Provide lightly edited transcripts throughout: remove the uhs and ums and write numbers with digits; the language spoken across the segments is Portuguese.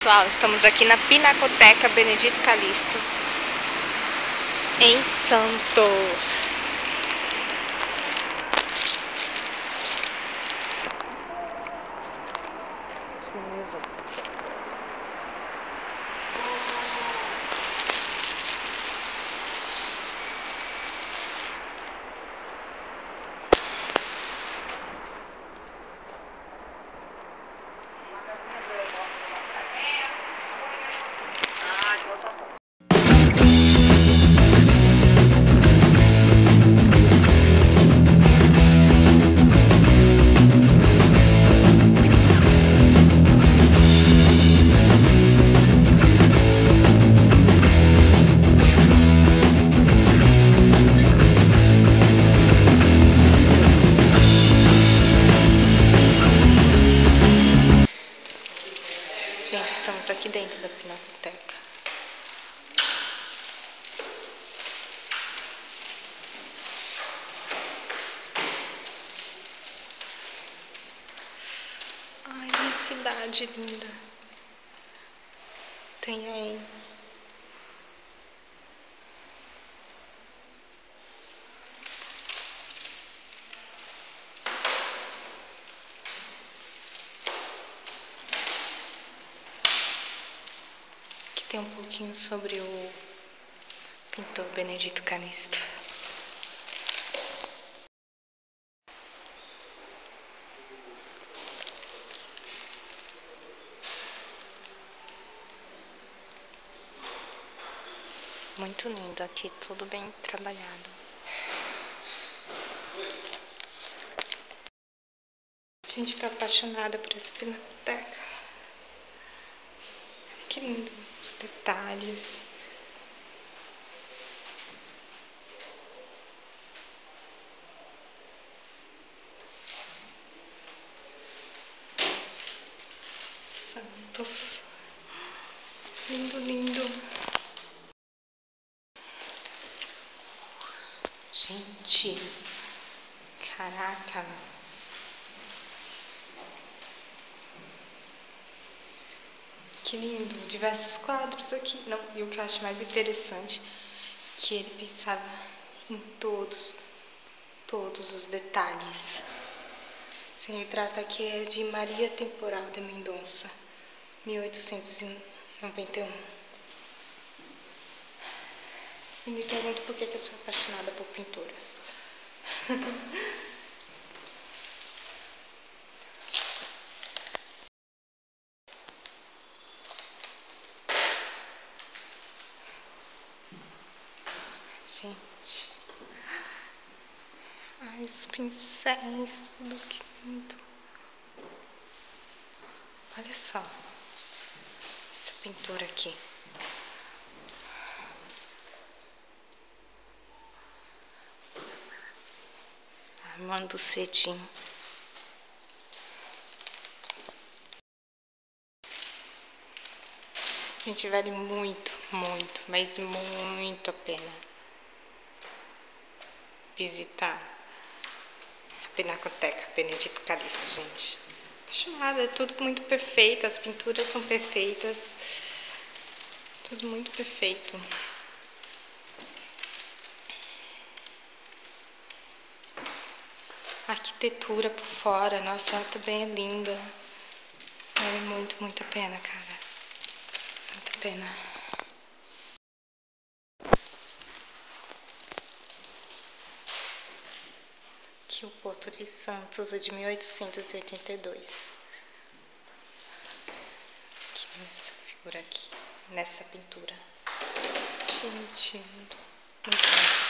Pessoal, estamos aqui na Pinacoteca Benedito Calixto, em Santos. Gente, estamos aqui dentro da Pinacoteca. Ai, que cidade linda. Tem aí. Aqui tem um pouquinho sobre o pintor Benedito Calixto. Muito lindo aqui, tudo bem trabalhado. Gente, tô apaixonada por essa pinacoteca. Que lindo, os detalhes. Santos. Lindo, lindo. Gente, caraca. Que lindo, diversos quadros aqui. Não, e o que eu acho mais interessante é que ele pensava em todos os detalhes. Esse retrato aqui é de Maria Temporal de Mendonça, 1891. E me pergunto por que eu sou apaixonada por pinturas. Gente, ai, os pincéis, tudo que lindo. Olha só essa pintura aqui. Armando Cetim. Gente, vale muito, muito, mas muito a pena visitar a Pinacoteca Benedito Calixto, gente. Apaixonada, é tudo muito perfeito, as pinturas são perfeitas, tudo muito perfeito. A arquitetura por fora, nossa, ela também é linda. Vale muito, muito a pena, cara. Muito a pena. Aqui o Porto de Santos é de 1882. Aqui nessa figura aqui, nessa pintura. Gente, muito lindo.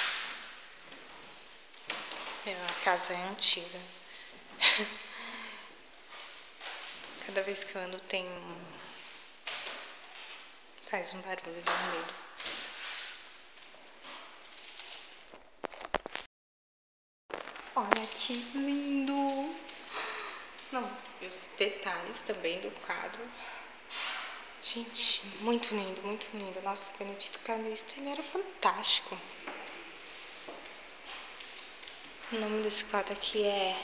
A casa é antiga. Cada vez que eu ando faz um barulho vermelho. Olha que lindo! Não, e os detalhes também do quadro. Gente, muito lindo, muito lindo. Nossa, Benedito Calixto, ele era fantástico. O nome desse quadro aqui é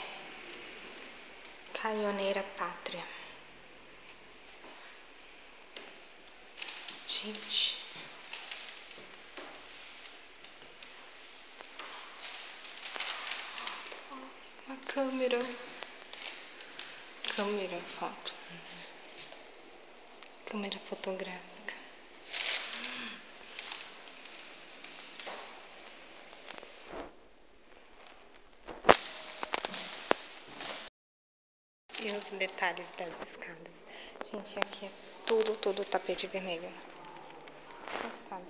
Caioneira Pátria. Gente. A câmera. Câmera, foto. Câmera fotográfica. E os detalhes das escadas. Gente, aqui é tudo tapete vermelho. A escada.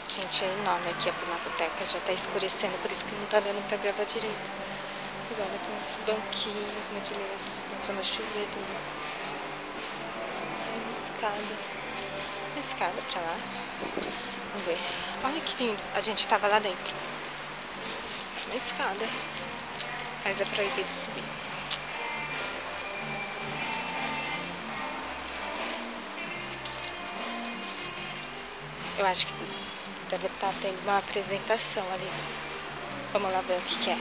Gente, é enorme aqui a pinacoteca. Já tá escurecendo, por isso que não tá dando pra gravar direito. Mas olha, tem uns banquinhos, uma direita, começando a chover tudo. Uma escada. Uma escada pra lá. Vamos ver. Olha que lindo. A gente tava lá dentro. Uma escada. Mas é proibido subir. Eu acho que deve estar tendo uma apresentação ali. Vamos lá ver o que é.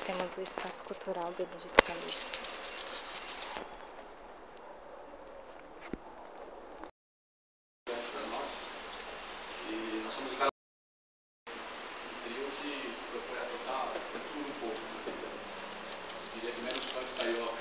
Temos o espaço cultural Benedito Calixto. E nós somos o cara trio que se propõe a tocar tudo um pouco. Diria que menos funk carioca.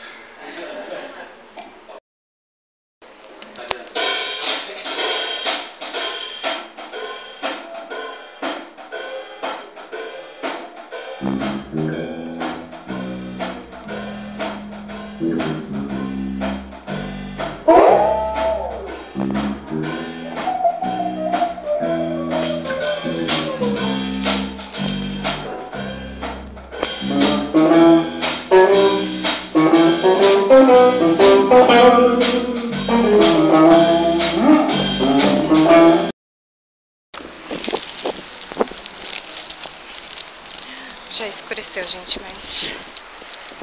Já escureceu, gente, mas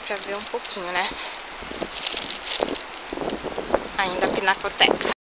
pra ver um pouquinho, né? Ainda a pinacoteca.